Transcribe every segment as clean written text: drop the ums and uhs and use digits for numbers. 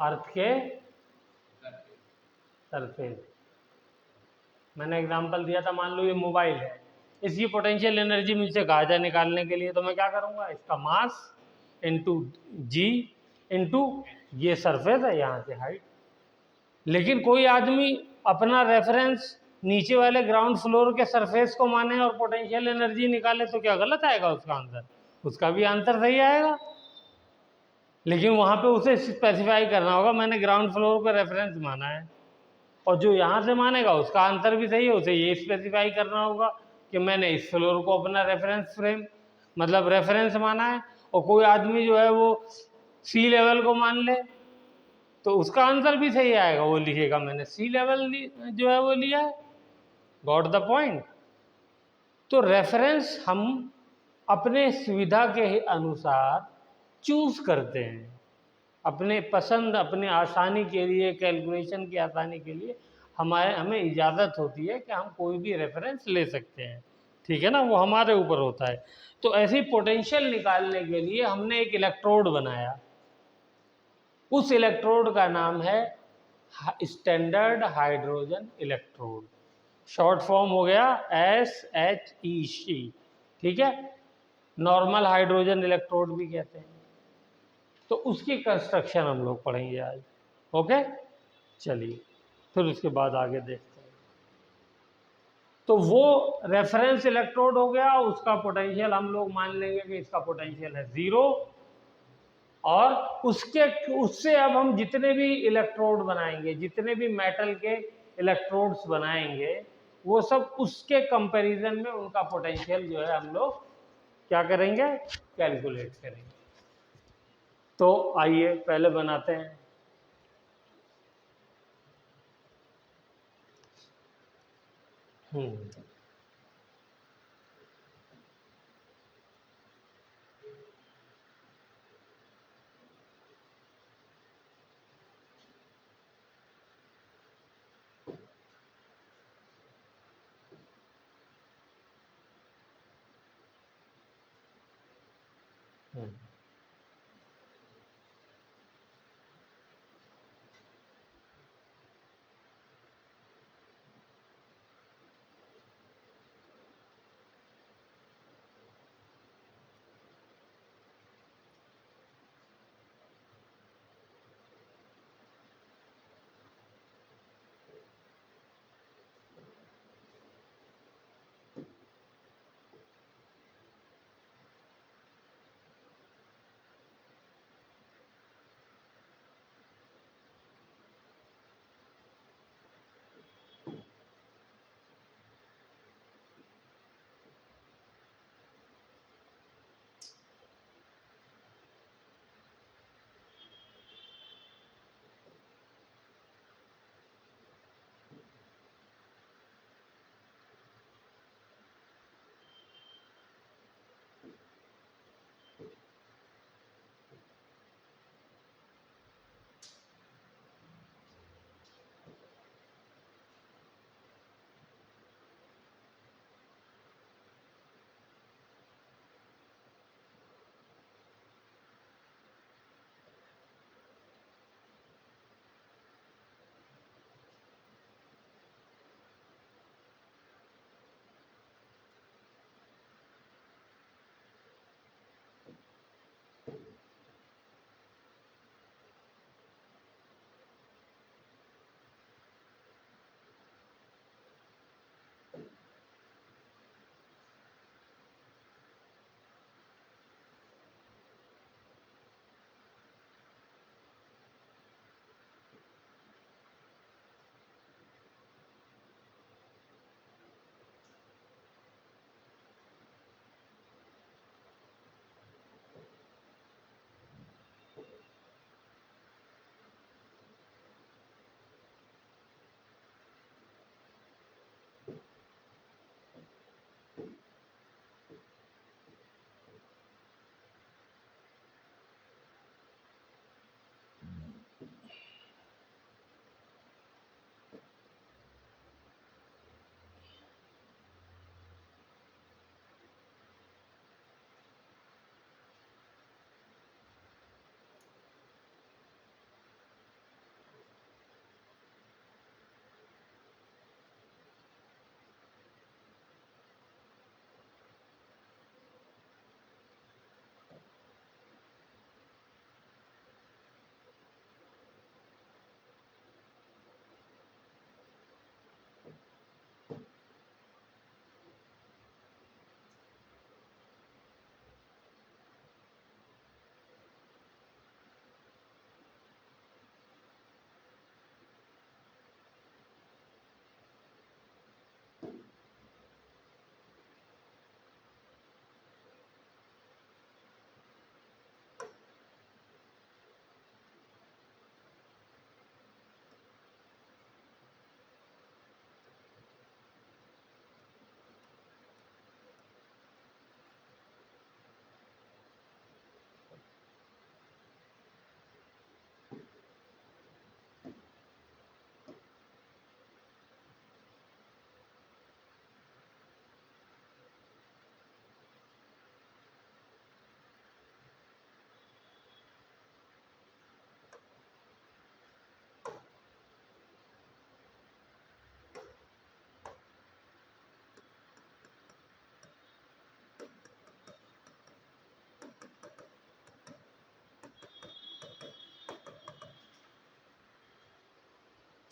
अर्थ के सरफेस। मैंने एग्जांपल दिया था, मान लो ये मोबाइल है, इसकी पोटेंशियल एनर्जी मुझसे कहा जाए निकालने के लिए, तो मैं क्या करूँगा, इसका मास इंटू जी इंटू ये सरफेस है, यहाँ से हाइट। लेकिन कोई आदमी अपना रेफरेंस नीचे वाले ग्राउंड फ्लोर के सरफेस को माने और पोटेंशियल एनर्जी निकाले, तो क्या गलत आएगा उसका आंसर? उसका भी आंसर सही आएगा, लेकिन वहाँ पे उसे स्पेसिफाई करना होगा मैंने ग्राउंड फ्लोर को रेफरेंस माना है, और जो यहाँ से मानेगा उसका आंसर भी सही है, उसे ये स्पेसिफाई करना होगा कि मैंने इस फ्लोर को अपना रेफरेंस फ्रेम मतलब रेफरेंस माना है। और कोई आदमी जो है वो सी लेवल को मान ले तो उसका आंसर भी सही आएगा, वो लिखेगा मैंने सी लेवल जो है वो लिया है। Got the point? तो रेफरेंस हम अपने सुविधा के अनुसार चूज करते हैं, अपने पसंद, अपने आसानी के लिए, कैलकुलेशन की आसानी के लिए हमें इजाज़त होती है कि हम कोई भी रेफरेंस ले सकते हैं, ठीक है ना, वो हमारे ऊपर होता है। तो ऐसी पोटेंशियल निकालने के लिए हमने एक इलेक्ट्रोड बनाया, उस इलेक्ट्रोड का नाम है standard hydrogen electrode, short form हो गया SHEC, ठीक है, नॉर्मल हाइड्रोजन इलेक्ट्रोड भी कहते हैं। तो उसकी कंस्ट्रक्शन हम लोग पढ़ेंगे आज, ओके। चलिए फिर उसके बाद आगे देखते हैं। तो वो रेफरेंस इलेक्ट्रोड हो गया, उसका पोटेंशियल हम लोग मान लेंगे कि इसका पोटेंशियल है 0, और उससे अब हम जितने भी इलेक्ट्रोड बनाएंगे, जितने भी मेटल के इलेक्ट्रोड्स बनाएंगे, वो सब उसके कंपैरिजन में उनका पोटेंशियल जो है हम लोग क्या करेंगे, कैलकुलेट करेंगे। तो आइए पहले बनाते हैं। हम्म हम्म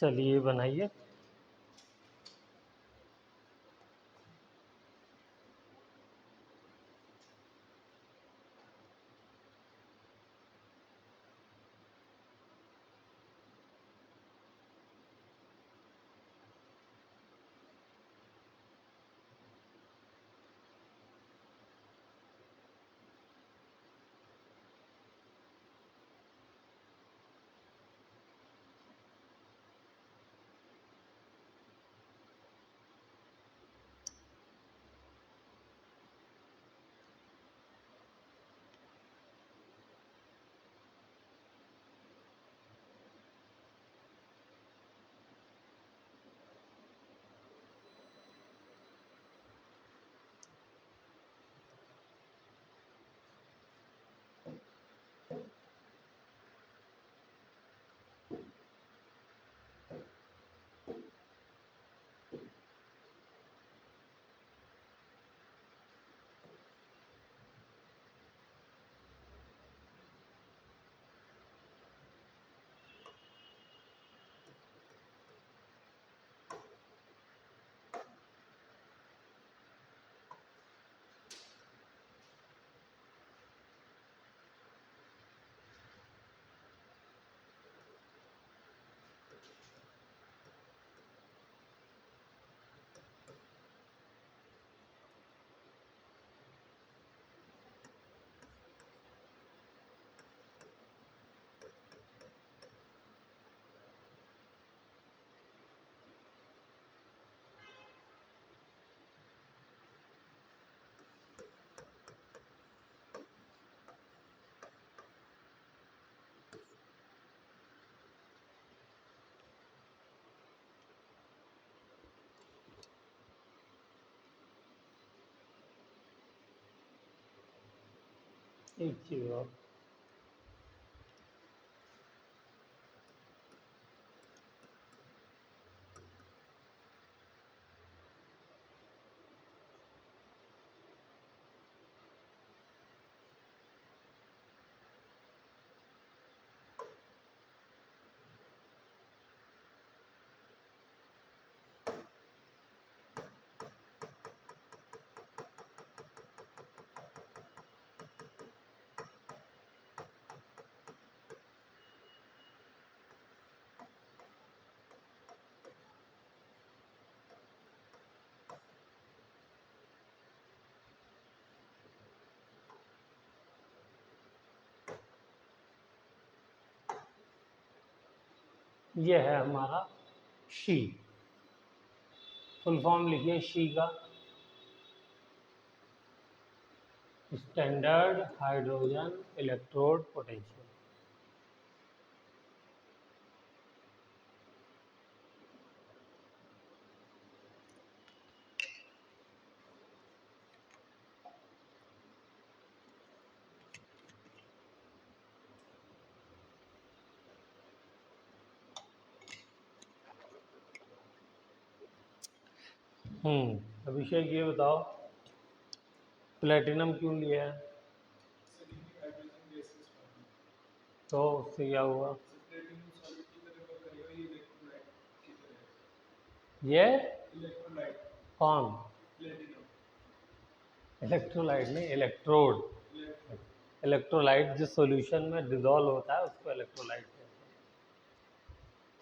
चलिए बनाइए। एक चीज़ और, ये है हमारा शी। फुल फॉर्म लिखिए शी का, स्टैंडर्ड हाइड्रोजन इलेक्ट्रोड पोटेंशियल। अभिषेक ये बताओ, प्लेटिनम क्यों लिया है? तो उससे क्या हुआ? ये कौन? इलेक्ट्रोलाइट नहीं, इलेक्ट्रोड। इलेक्ट्रोलाइट जो सॉल्यूशन में डिसॉल्व होता है उसको इलेक्ट्रोलाइट कहते हैं।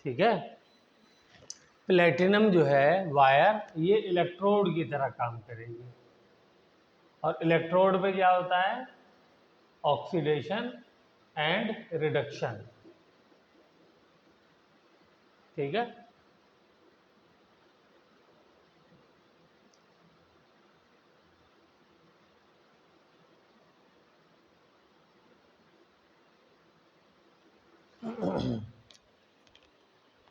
ठीक है। प्लेटिनम जो है वायर, ये इलेक्ट्रोड की तरह काम करेगी, और इलेक्ट्रोड पे क्या होता है? Oxidation and reduction. ठीक है।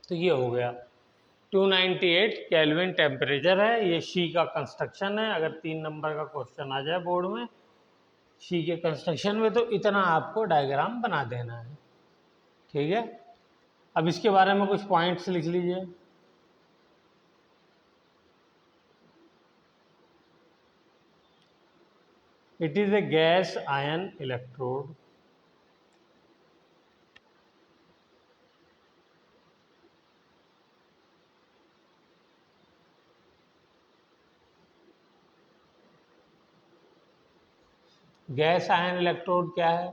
तो ये हो गया 298 केल्विन टेम्परेचर है। ये शी का कंस्ट्रक्शन है। अगर 3 नंबर का क्वेश्चन आ जाए बोर्ड में शी के कंस्ट्रक्शन में, तो इतना आपको डायग्राम बना देना है। ठीक है। अब इसके बारे में कुछ पॉइंट्स लिख लीजिए। It is a gas ion electrode gas ion electrode क्या है?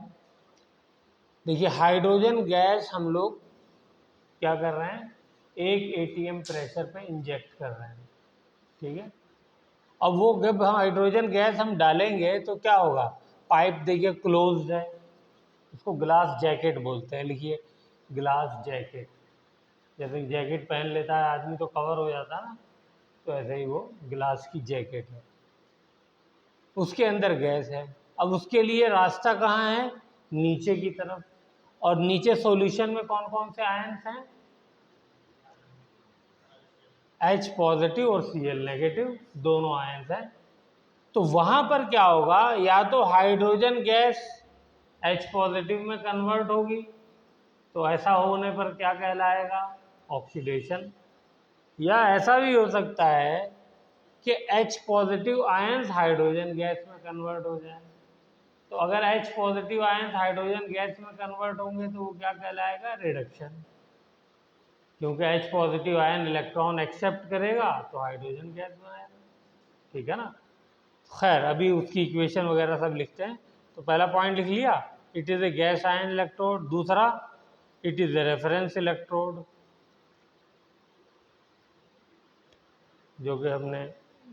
देखिए हाइड्रोजन गैस हम लोग क्या कर रहे हैं, 1 atm प्रेशर पे इंजेक्ट कर रहे हैं, ठीक है। अब वो जब हम हाइड्रोजन गैस हम डालेंगे तो क्या होगा, पाइप देखिए क्लोज्ड है, उसको ग्लास जैकेट बोलते हैं, लिखिए ग्लास जैकेट। जैसे जैकेट पहन लेता है आदमी तो कवर हो जाता है ना, तो ऐसे ही वो ग्लास की जैकेट है, उसके अंदर गैस है। अब उसके लिए रास्ता कहाँ है, नीचे की तरफ। और नीचे सॉल्यूशन में कौन कौन से आयन्स हैं, H पॉजिटिव और Cl नेगेटिव दोनों आयन्स हैं। तो वहां पर क्या होगा, या तो हाइड्रोजन गैस H पॉजिटिव में कन्वर्ट होगी, तो ऐसा होने पर क्या कहलाएगा, ऑक्सीडेशन। या ऐसा भी हो सकता है कि H positive ions hydrogen gas में कन्वर्ट हो जाए। तो अगर H positive ions hydrogen gas में कन्वर्ट होंगे तो वो क्या कहलाएगा, रिडक्शन। क्योंकि H positive ion electron accept करेगा तो हाइड्रोजन गैस बनाएगा, ठीक है ना। खैर अभी उसकी इक्वेशन वगैरह सब लिखते हैं। तो पहला पॉइंट लिख लिया, it is a gas ion electrode. दूसरा, it is a reference electrode, जो कि हमने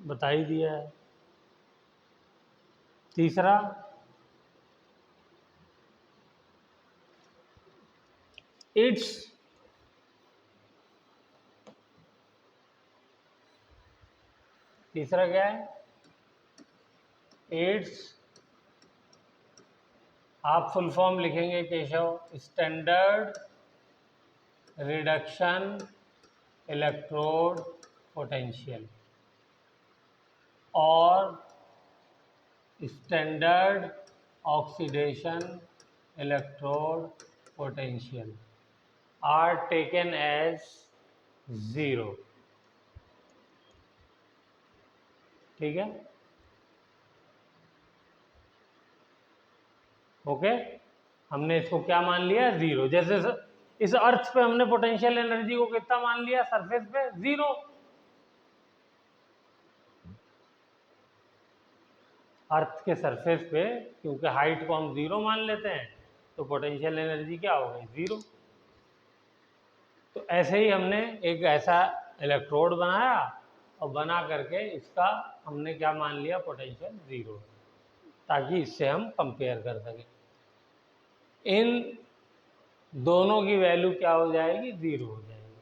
बता ही दिया है। तीसरा, इट्स तीसरा क्या है, इट्स, आप फुल फॉर्म लिखेंगे Keshav, standard reduction electrode potential और standard oxidation electrode potential are taken as 0, ठीक है, ओके। हमने इसको क्या मान लिया, 0। जैसे इस अर्थ पे हमने पोटेंशियल एनर्जी को कितना मान लिया, सरफेस पे 0। अर्थ के सरफेस पे क्योंकि हाइट को हम 0 मान लेते हैं तो पोटेंशियल एनर्जी क्या हो गई, 0। तो ऐसे ही हमने एक ऐसा इलेक्ट्रोड बनाया और बना करके इसका हमने क्या मान लिया, पोटेंशियल 0, ताकि इससे हम कंपेयर कर सकें। इन दोनों की वैल्यू क्या हो जाएगी, 0 हो जाएगी।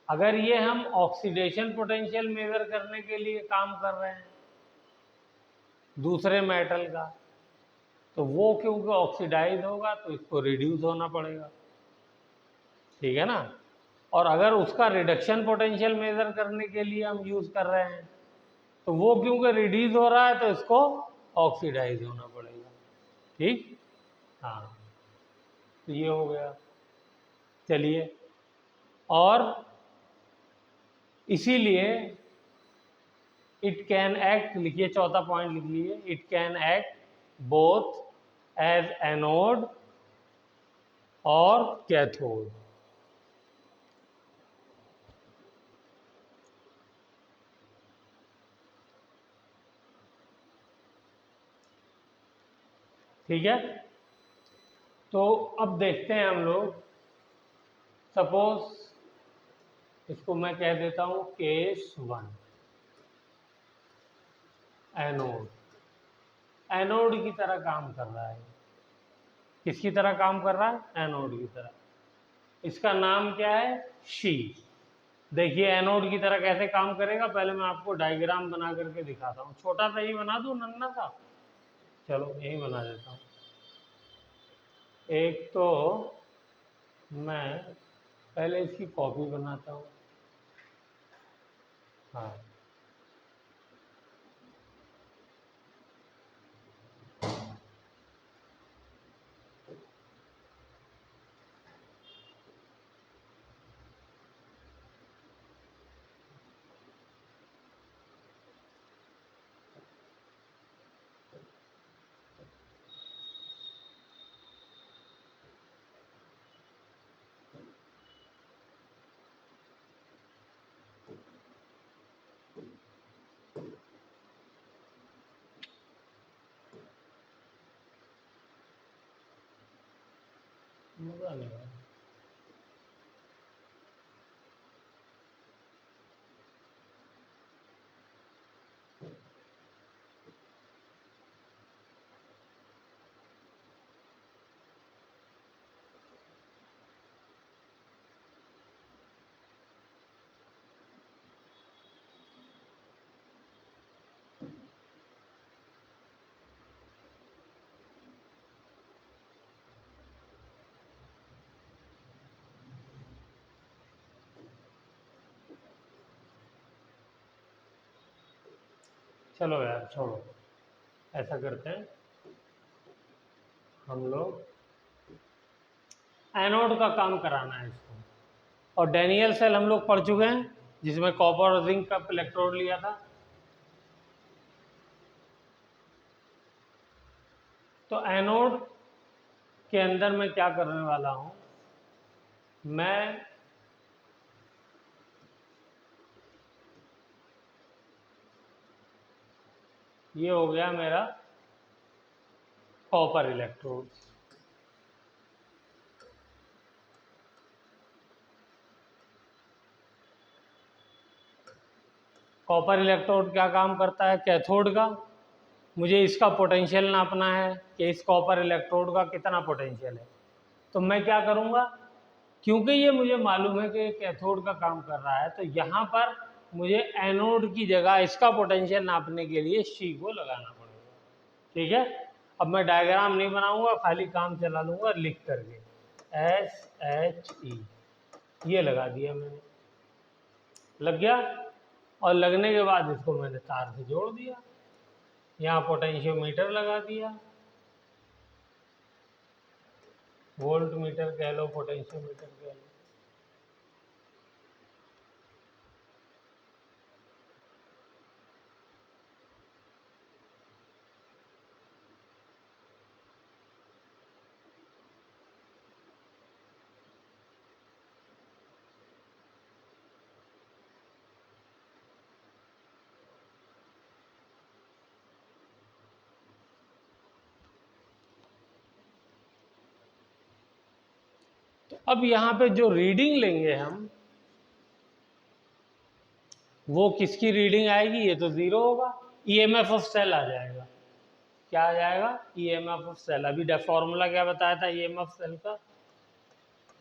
अगर ये हम ऑक्सीडेशन पोटेंशियल मेजर करने के लिए काम कर रहे हैं दूसरे मेटल का, तो वो क्योंकि ऑक्सीडाइज होगा तो इसको रिड्यूस होना पड़ेगा, ठीक है ना। और अगर उसका रिडक्शन पोटेंशियल मेजर करने के लिए हम यूज कर रहे हैं तो वो क्योंकि रिड्यूस हो रहा है तो इसको ऑक्सीडाइज होना पड़ेगा, ठीक। हाँ, तो ये हो गया। चलिए, और इसीलिए इट कैन एक्ट, लिखिए चौथा पॉइंट लिख लीजिए, it can act both as anode और कैथोड। ठीक है, तो अब देखते हैं हम लोग, सपोज इसको मैं कह देता हूं केस 1, एनोड। एनोड की तरह काम कर रहा है, किसकी तरह काम कर रहा है, एनोड की तरह। इसका नाम क्या है, शी। देखिए एनोड की तरह कैसे काम करेगा, पहले मैं आपको डायग्राम बना करके दिखाता हूँ। छोटा सा ही बना दूं, नन्ना सा, चलो यही बना देता हूँ। एक तो मैं पहले इसकी कॉपी बनाता हूँ, हाँ। मजा नहीं आया। चलो यार छोड़ो, ऐसा करते हैं हम लोग एनोड का काम कराना है इसको। और डैनियल सेल हम लोग पढ़ चुके हैं जिसमें कॉपर और जिंक का इलेक्ट्रोड लिया था। तो एनोड के अंदर मैं क्या करने वाला हूं, मैं ये हो गया मेरा कॉपर इलेक्ट्रोड। कॉपर इलेक्ट्रोड क्या काम करता है, कैथोड का। मुझे इसका पोटेंशियल नापना है कि इस कॉपर इलेक्ट्रोड का कितना पोटेंशियल है। तो मैं क्या करूँगा, क्योंकि ये मुझे मालूम है कि कैथोड का काम कर रहा है, तो यहाँ पर मुझे एनोड की जगह इसका पोटेंशियल नापने के लिए सी को लगाना पड़ेगा। ठीक है, अब मैं डायग्राम नहीं बनाऊंगा, खाली काम चला लूँगा लिख करके, SHE ये लगा दिया मैंने, लग गया। और लगने के बाद इसको मैंने तार से जोड़ दिया, यहाँ पोटेंशियोमीटर लगा दिया, वोल्ट मीटर कह लो, पोटेंशियोमीटर कह लो। तो अब यहाँ पे जो रीडिंग लेंगे हम, वो किसकी रीडिंग आएगी, ये तो जीरो होगा, ईएमएफ ऑफ सेल आ जाएगा। क्या आ जाएगा, ईएमएफ ऑफ सेल। अभी फॉर्मूला क्या बताया था ईएमएफ सेल का,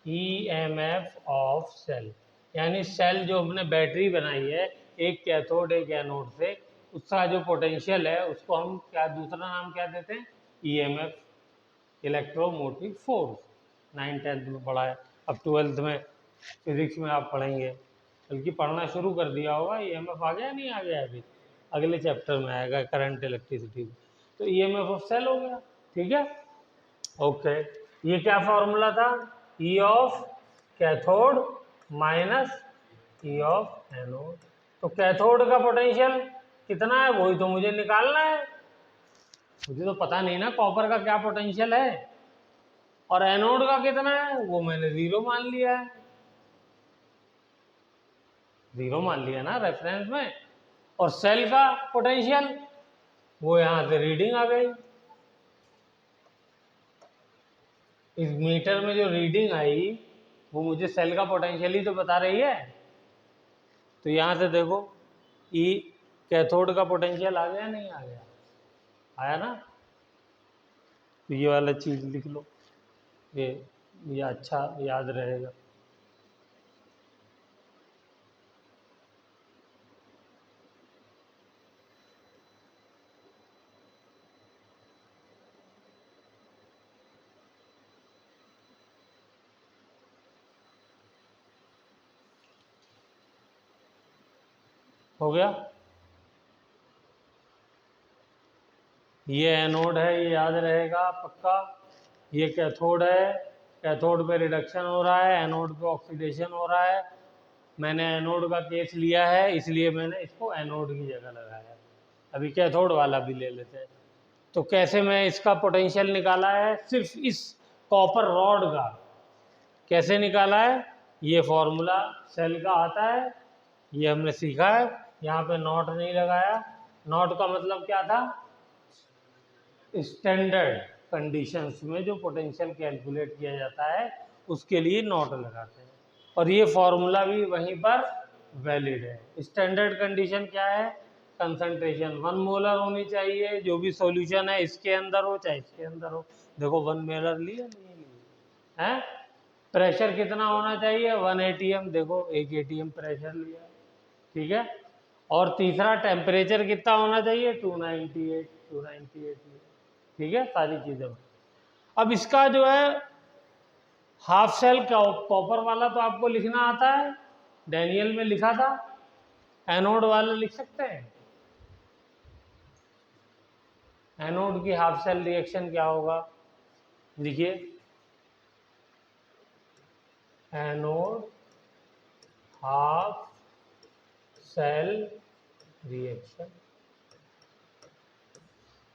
ईएमएफ ऑफ सेल, यानी सेल जो हमने बैटरी बनाई है एक कैथोड एक एनोड से, उसका जो पोटेंशियल है उसको हम क्या दूसरा नाम क्या देते हैं, ईएमएफ, इलेक्ट्रोमोटिव फोर्स। 9th-10th में पढ़ा है, अब 12th में फिजिक्स में आप पढ़ेंगे, बल्कि पढ़ना शुरू कर दिया होगा। ईएमएफ आ गया नहीं आ गया, अभी अगले चैप्टर में आएगा करंट इलेक्ट्रिसिटी। तो ईएमएफ ऑफ सेल हो गया। ठीक है, ओके। ये क्या फॉर्मूला था, ई of cathode minus E of anode. तो कैथोड का पोटेंशियल कितना है वही तो मुझे निकालना है, मुझे तो पता नहीं ना कॉपर का क्या पोटेंशियल है, और एनोड का कितना है वो मैंने जीरो मान लिया है, जीरो मान लिया ना रेफरेंस में। और सेल का पोटेंशियल वो यहां से रीडिंग आ गई, इस मीटर में जो रीडिंग आई वो मुझे सेल का पोटेंशियल ही तो बता रही है। तो यहां से देखो ई कैथोड का पोटेंशियल आ गया नहीं आ गया, आया ना। तो ये वाला चीज लिख लो, ये अच्छा याद रहेगा। हो गया, ये एनोड है ये याद रहेगा पक्का, ये कैथोड है, कैथोड पे रिडक्शन हो रहा है, एनोड पे ऑक्सीडेशन हो रहा है। मैंने एनोड का केस लिया है इसलिए मैंने इसको एनोड की जगह लगाया। अभी कैथोड वाला भी ले लेते हैं। तो कैसे मैं इसका पोटेंशियल निकाला है, सिर्फ इस कॉपर रॉड का कैसे निकाला है, ये फॉर्मूला सेल का आता है, ये हमने सीखा है। यहाँ पे नॉट नहीं लगाया, नॉट का मतलब क्या था, स्टैंडर्ड, कंडीशंस में जो पोटेंशियल कैलकुलेट किया जाता है उसके लिए नॉट लगाते हैं, और ये फॉर्मूला भी वहीं पर वैलिड है। स्टैंडर्ड कंडीशन क्या है? कंसंट्रेशन 1 मोलर होनी चाहिए, जो भी सॉल्यूशन है इसके अंदर हो चाहे इसके अंदर हो। देखो 1 मोलर लिया नहीं लिया है। प्रेशर कितना होना चाहिए? 1 atm, देखो 1 atm प्रेशर लिया, ठीक है। और तीसरा टेम्परेचर कितना होना चाहिए? 298 ठीक है, सारी चीजें। अब इसका जो है हाफ सेल कॉपर वाला तो आपको लिखना आता है, डैनियल में लिखा था। एनोड वाला लिख सकते हैं? एनोड की हाफ सेल रिएक्शन क्या होगा? लिखिए, एनोड हाफ सेल रिएक्शन,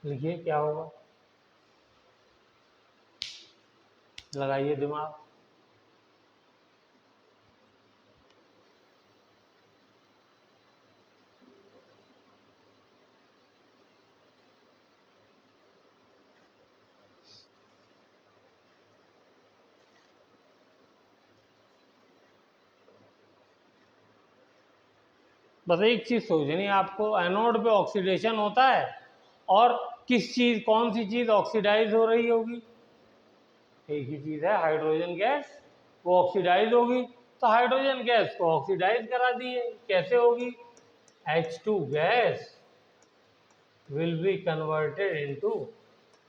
लिखिए क्या होगा, लगाइए दिमाग। बस एक चीज सोचनी है आपको, एनोड पे ऑक्सीडेशन होता है और किस चीज, कौन सी चीज ऑक्सीडाइज हो रही होगी? एक ही चीज है, हाइड्रोजन गैस, वो ऑक्सीडाइज होगी। तो हाइड्रोजन गैस को ऑक्सीडाइज करा दिए, कैसे होगी? H2 gas will be converted into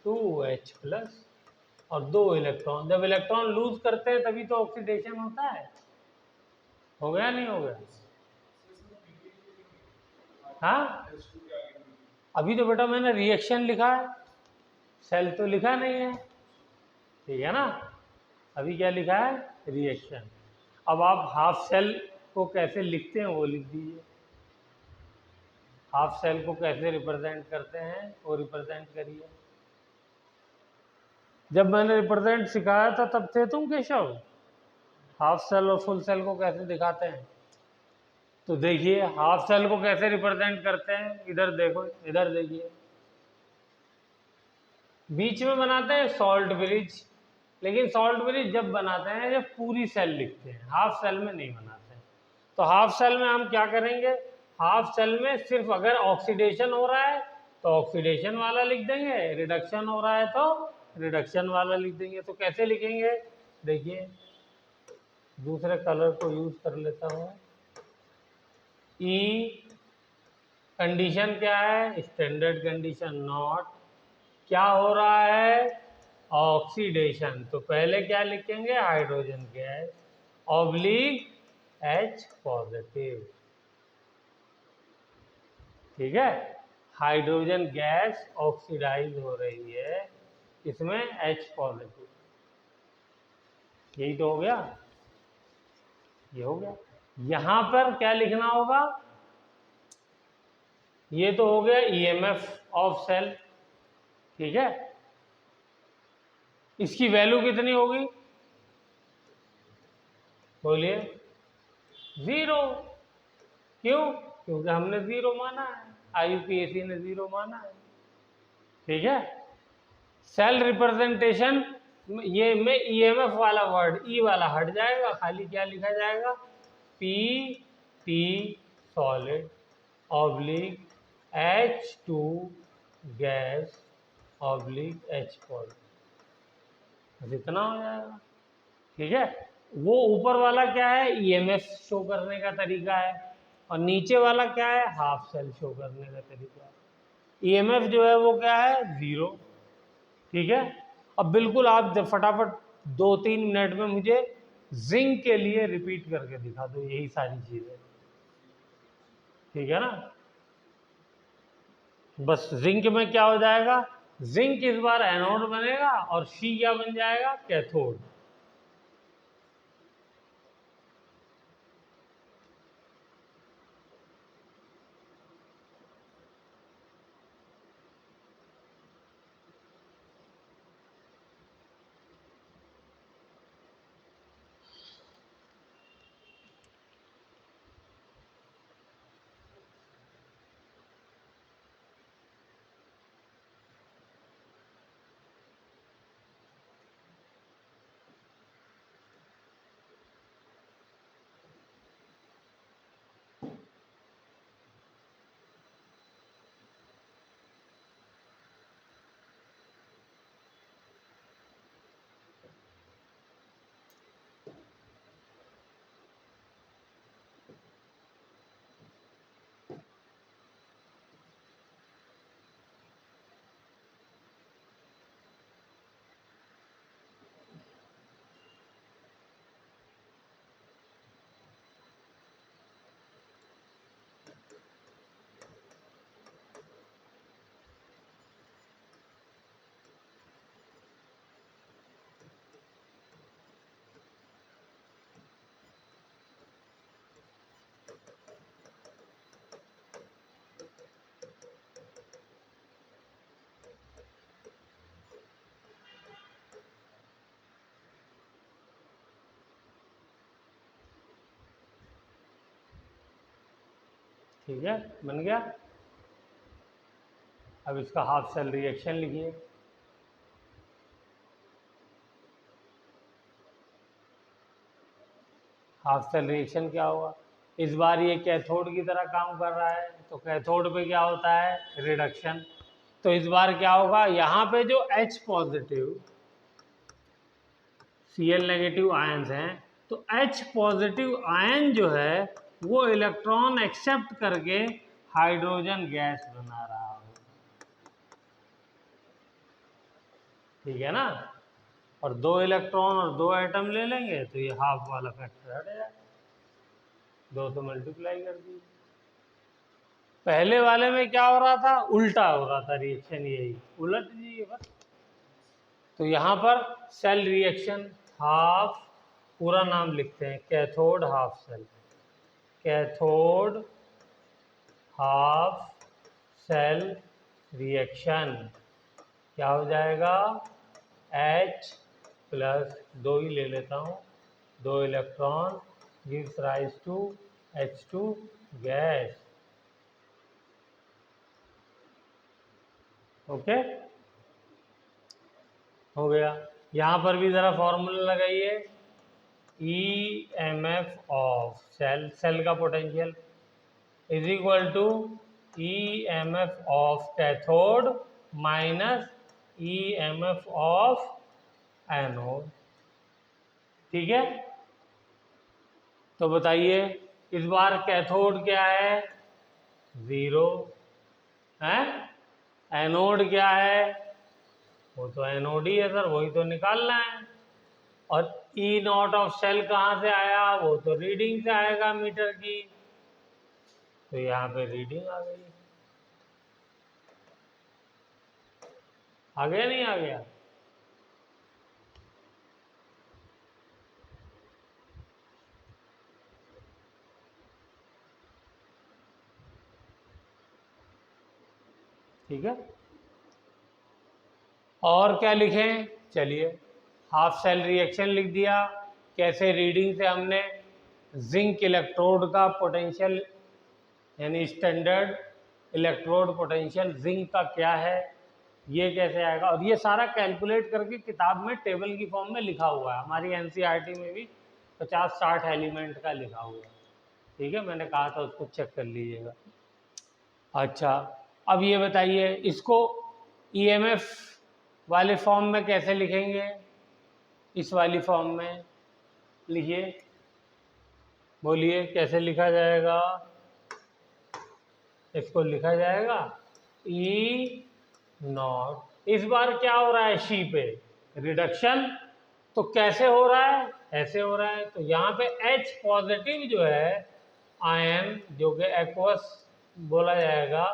2H plus, और 2 इलेक्ट्रॉन, जब इलेक्ट्रॉन लूज करते हैं तभी तो ऑक्सीडेशन होता है। हो गया नहीं हो गया? हाँ, अभी तो बेटा मैंने रिएक्शन लिखा है, सेल तो लिखा नहीं है, ठीक है ना। अभी क्या लिखा है? रिएक्शन। अब आप हाफ सेल को कैसे लिखते हैं वो लिख दीजिए। हाफ सेल को कैसे रिप्रेजेंट करते हैं वो रिप्रेजेंट करिए। जब मैंने रिप्रेजेंट सिखाया था तब थे तुम केशव? हाफ सेल और फुल सेल को कैसे दिखाते हैं? तो देखिए हाफ सेल को कैसे रिप्रेजेंट करते हैं, इधर देखो, इधर देखिए, बीच में बनाते हैं सॉल्ट ब्रिज। लेकिन सॉल्ट ब्रिज जब बनाते हैं जब पूरी सेल लिखते हैं, हाफ सेल में नहीं बनाते हैं। तो हाफ सेल में हम क्या करेंगे? हाफ सेल में सिर्फ अगर ऑक्सीडेशन हो रहा है तो ऑक्सीडेशन वाला लिख देंगे, रिडक्शन हो रहा है तो रिडक्शन वाला लिख देंगे। तो कैसे लिखेंगे? देखिए, दूसरे कलर को यूज कर लेता हूँ। ई कंडीशन क्या है? स्टैंडर्ड कंडीशन नॉट, क्या हो रहा है? ऑक्सीडेशन। तो पहले क्या लिखेंगे? Hydrogen gas oblique H positive, ठीक है। हाइड्रोजन गैस ऑक्सीडाइज हो रही है, इसमें H पॉजिटिव, यही तो हो गया, ये हो गया। यहां पर क्या लिखना होगा? ये तो हो गया EMF ऑफ सेल, ठीक है। इसकी वैल्यू कितनी होगी? बोलिए, 0। क्यों? क्योंकि हमने 0 माना है, IUPAC ने 0 माना है, ठीक है। सेल रिप्रेजेंटेशन ये में EMF वाला वर्ड, ई वाला हट जाएगा, खाली क्या लिखा जाएगा? PT solid oblique H2 gas oblique H positive, बस इतना हो जाएगा, ठीक है। वो ऊपर वाला क्या है? EMF शो करने का तरीका है, और नीचे वाला क्या है? हाफ सेल शो करने का तरीका है। EMF जो है वो क्या है? 0, ठीक है। अब बिल्कुल आप फटाफट 2-3 मिनट में मुझे जिंक के लिए रिपीट करके दिखा दो यही सारी चीजें, ठीक है ना। बस जिंक में क्या हो जाएगा? जिंक इस बार एनोड बनेगा और सी क्या बन जाएगा? कैथोड। ठीक है, बन गया। अब इसका हाफ सेल रिएक्शन लिखिए। हाफ सेल रिएक्शन क्या होगा, इस बार ये कैथोड की तरह काम कर रहा है, तो कैथोड पे क्या होता है, रिडक्शन। तो इस बार क्या होगा, यहाँ पे जो H positive Cl negative ions हैं, तो H पॉजिटिव आयन जो है वो इलेक्ट्रॉन एक्सेप्ट करके हाइड्रोजन गैस बना रहा हो, ठीक है ना। और 2 इलेक्ट्रॉन और 2 एटम ले लेंगे तो ये हाफ वाला फैक्टर हट जाएगा, 2 तो मल्टीप्लाई कर दीजिए। पहले वाले में क्या हो रहा था, उल्टा हो रहा था रिएक्शन, यही उलट दीजिए बस। तो यहाँ पर सेल रिएक्शन हाफ, पूरा नाम लिखते हैं, cathode half cell, cathode half cell reaction क्या हो जाएगा, H प्लस 2 ही ले लेता हूँ, 2 electron gives rise to H2 gas. Okay, हो गया। यहाँ पर भी ज़रा फॉर्मूला लगाइए, EMF ऑफ सेल, सेल का potential is equal to EMF of cathode minus EMF of anode, ठीक है। तो बताइए इस बार कैथोड क्या है, 0 है, एनोड क्या है, वो तो एनोड ही है सर, वही तो निकालना है। और E नॉट ऑफ सेल कहाँ से आया, वो तो रीडिंग से आएगा मीटर की, तो यहाँ पे रीडिंग आ गई, आ गया नहीं आ गया, ठीक है। और क्या लिखें, चलिए हाफ सेल रिएक्शन लिख दिया, कैसे, रीडिंग से हमने जिंक इलेक्ट्रोड का पोटेंशियल यानी स्टैंडर्ड इलेक्ट्रोड पोटेंशियल जिंक का क्या है ये कैसे आएगा, और ये सारा कैलकुलेट करके किताब में टेबल की फॉर्म में लिखा हुआ है, हमारी NCERT में भी 50-60 एलिमेंट का लिखा हुआ है, ठीक है, मैंने कहा था उसको चेक कर लीजिएगा। अच्छा, अब ये बताइए इसको EMF वाले फॉर्म में कैसे लिखेंगे, इस वाली फॉर्म में लिखिए, बोलिए कैसे लिखा जाएगा, इसको लिखा जाएगा E नॉट, इस बार क्या हो रहा है शी पे, रिडक्शन, तो कैसे हो रहा है, ऐसे हो रहा है, तो यहाँ पे H पॉजिटिव जो है आयन, जो कि एक्वस बोला जाएगा,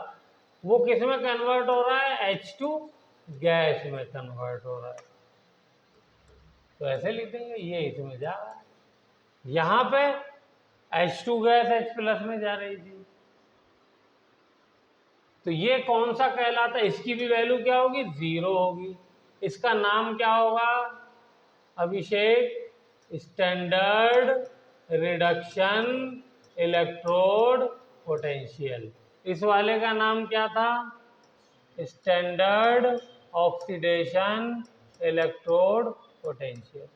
वो किस में कन्वर्ट हो रहा है, H2 गैस में कन्वर्ट हो रहा है, तो ऐसे लिख देंगे, ये इसमें जा रहा है, यहाँ पे H2 गैस H प्लस में जा रही थी, तो ये कौन सा कहलाता है, इसकी भी वैल्यू क्या होगी, 0 होगी, इसका नाम क्या होगा अभिषेक, स्टैंडर्ड रिडक्शन इलेक्ट्रोड पोटेंशियल, इस वाले का नाम क्या था, स्टैंडर्ड ऑक्सीडेशन इलेक्ट्रोड पोटेंशियल,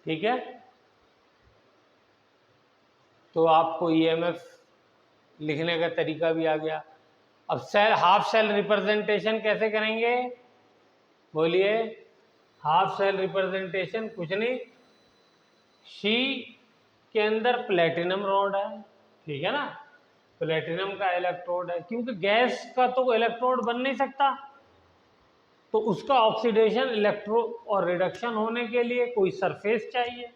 ठीक है। तो आपको EMF लिखने का तरीका भी आ गया। अब सेल, हाफ सेल रिप्रेजेंटेशन कैसे करेंगे, बोलिए, हाफ सेल रिप्रेजेंटेशन कुछ नहीं, शी के अंदर प्लेटिनम रॉड है, ठीक है ना, प्लेटिनम का इलेक्ट्रोड है, क्योंकि गैस का तो इलेक्ट्रोड बन नहीं सकता, तो उसका ऑक्सीडेशन इलेक्ट्रो और रिडक्शन होने के लिए कोई सरफेस चाहिए,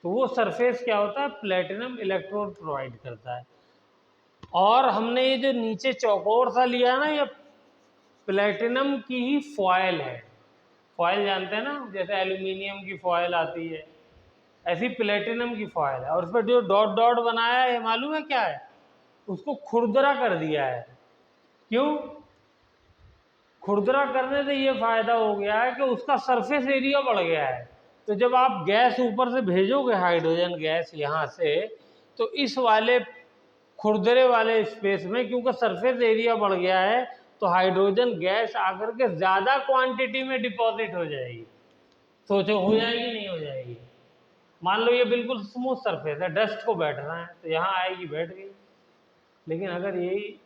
तो वो सरफेस क्या होता है, प्लेटिनम इलेक्ट्रोड प्रोवाइड करता है। और हमने ये जो नीचे चौकोर सा लिया है ना, ये प्लेटिनम की ही फॉयल है, फॉयल जानते हैं ना, जैसे एल्यूमिनियम की फॉयल आती है, ऐसी प्लेटिनम की फॉयल है, और उस पर जो डॉट डॉट बनाया है, मालूम है क्या है, उसको खुरदरा कर दिया है, क्यों, खुरदरा करने से ये फायदा हो गया है कि उसका सरफेस एरिया बढ़ गया है। तो जब आप गैस ऊपर से भेजोगे हाइड्रोजन गैस यहाँ से, तो इस वाले खुरदरे वाले स्पेस में क्योंकि सरफेस एरिया बढ़ गया है, तो हाइड्रोजन गैस आकर के ज़्यादा क्वांटिटी में डिपॉजिट हो जाएगी। सोचो हो जाएगी नहीं हो जाएगी? मान लो ये बिल्कुल स्मूथ सरफेस है, डस्ट को बैठना है तो यहाँ आएगी, बैठ गई। लेकिन अगर यही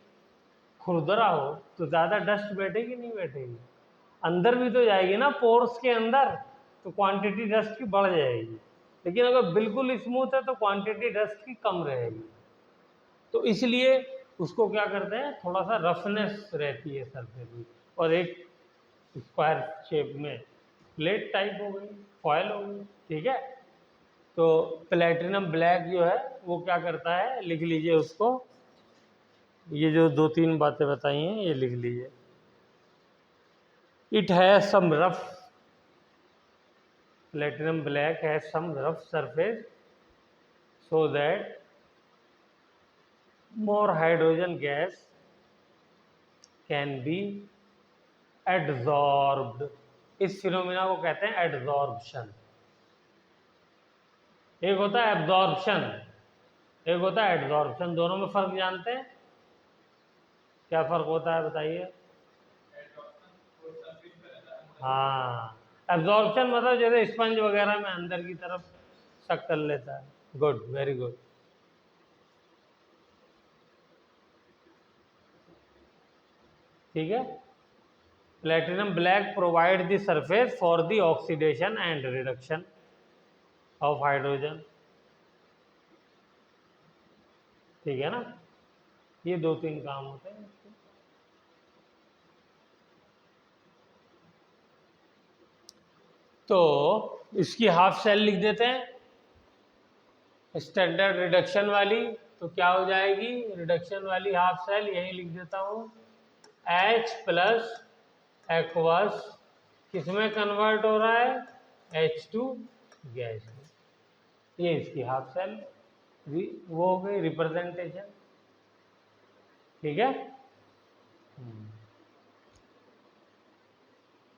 खुरदरा हो तो ज़्यादा डस्ट बैठेगी नहीं बैठेगी? अंदर भी तो जाएगी ना, पोर्स के अंदर, तो क्वांटिटी डस्ट की बढ़ जाएगी। लेकिन अगर बिल्कुल स्मूथ है तो क्वांटिटी डस्ट की कम रहेगी। तो इसलिए उसको क्या करते हैं, थोड़ा सा रफनेस रहती है सरफेस में, और एक स्क्वायर शेप में प्लेट टाइप हो गई, फॉयल हो गई। ठीक है, तो प्लेटिनम ब्लैक जो है वो क्या करता है, लिख लीजिए उसको, ये जो 2-3 बातें बताई हैं ये लिख लीजिए। It has some rough, platinum black has some rough surface so that more hydrogen gas can be adsorbed। इस फिनोमिना को कहते हैं एडजॉर्प्शन। एक होता है एब्जॉर्प्शन, एक होता है एडजॉर्प्शन। दोनों में फर्क जानते हैं? क्या फर्क होता है बताइए? हाँ, एब्जॉर्प्शन मतलब जैसे स्पंज वगैरह में अंदर की तरफ सक कर लेता है। Good, very good. ठीक है, platinum black provide the surface for the oxidation and reduction of hydrogen. ठीक है ना, ये 2-3 काम होते हैं। तो इसकी हाफ सेल लिख देते हैं स्टैंडर्ड रिडक्शन वाली। तो क्या हो जाएगी रिडक्शन वाली हाफ सेल, यही लिख देता हूँ, H प्लस एक्वस किस में कन्वर्ट हो रहा है, H2 गैस में। ये इसकी हाफ सेल वो हो गई रिप्रेजेंटेशन। ठीक है,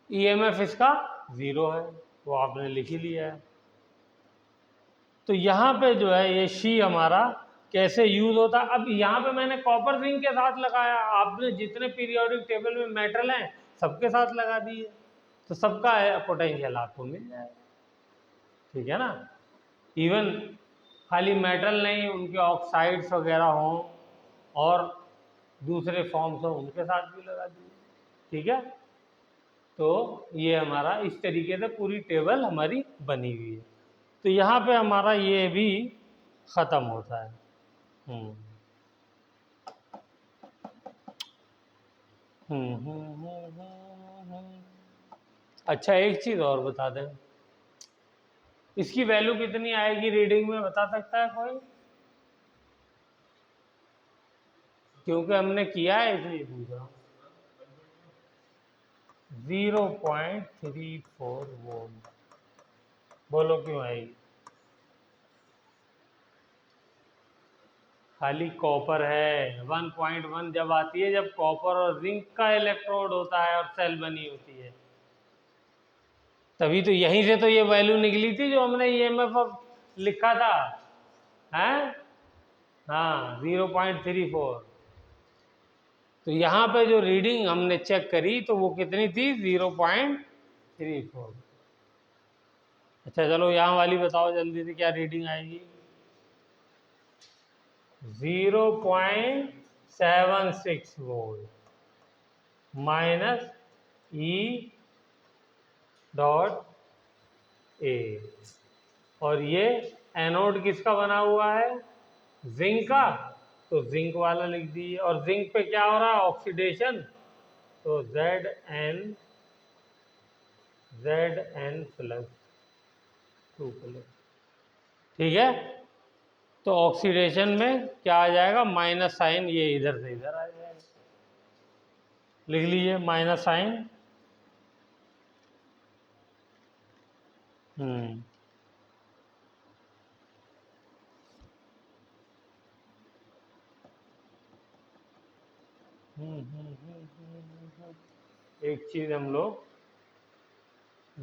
ईएमएफ इसका 0 है, वो आपने लिख ही लिया है। तो यहाँ पे जो है ये शी हमारा कैसे यूज होता है। अब यहाँ पे मैंने कॉपर रिंग के साथ लगाया, आपने जितने पीरियोडिक टेबल में मेटल हैं सबके साथ लगा दिए, तो सबका पोटेंशियल आपको मिल जाएगा। ठीक है ना, इवन खाली मेटल नहीं, उनके ऑक्साइड्स वगैरह हों और दूसरे फॉर्म्स हों उनके साथ भी लगा दिए। ठीक है, तो ये हमारा इस तरीके से पूरी टेबल हमारी बनी हुई है। तो यहाँ पे हमारा ये भी ख़त्म होता है। हम्म हम्म हम्म हम्म हम्म, हम्म। अच्छा, एक चीज़ और बता दें, इसकी वैल्यू कितनी आएगी रीडिंग में, बता सकता है कोई? क्योंकि हमने किया है इसलिए पूछ रहा हूँ। 0.34 वोल्ट, बोलो क्यों आएगी? खाली कॉपर है। 1.1 जब आती है जब कॉपर और जिंक का इलेक्ट्रोड होता है और सेल बनी होती है, तभी तो यहीं से तो ये वैल्यू निकली थी जो हमने ईएमएफ लिखा था, हैं? हाँ, 0.34। तो यहाँ पे जो रीडिंग हमने चेक करी तो वो कितनी थी, 0.34। अच्छा चलो यहाँ वाली बताओ जल्दी से, क्या रीडिंग आएगी? 0.76 volt minus E dot A. और ये एनोड किसका बना हुआ है, जिंक का, तो जिंक वाला लिख दीजिए। और जिंक पे क्या हो रहा है, ऑक्सीडेशन, तो Zn प्लस 2 प्लस। ठीक है, तो ऑक्सीडेशन में क्या आ जाएगा, माइनस साइन, ये इधर से इधर आ जाएगा, लिख लीजिए माइनस साइन। हम्म एक चीज़ हम लोग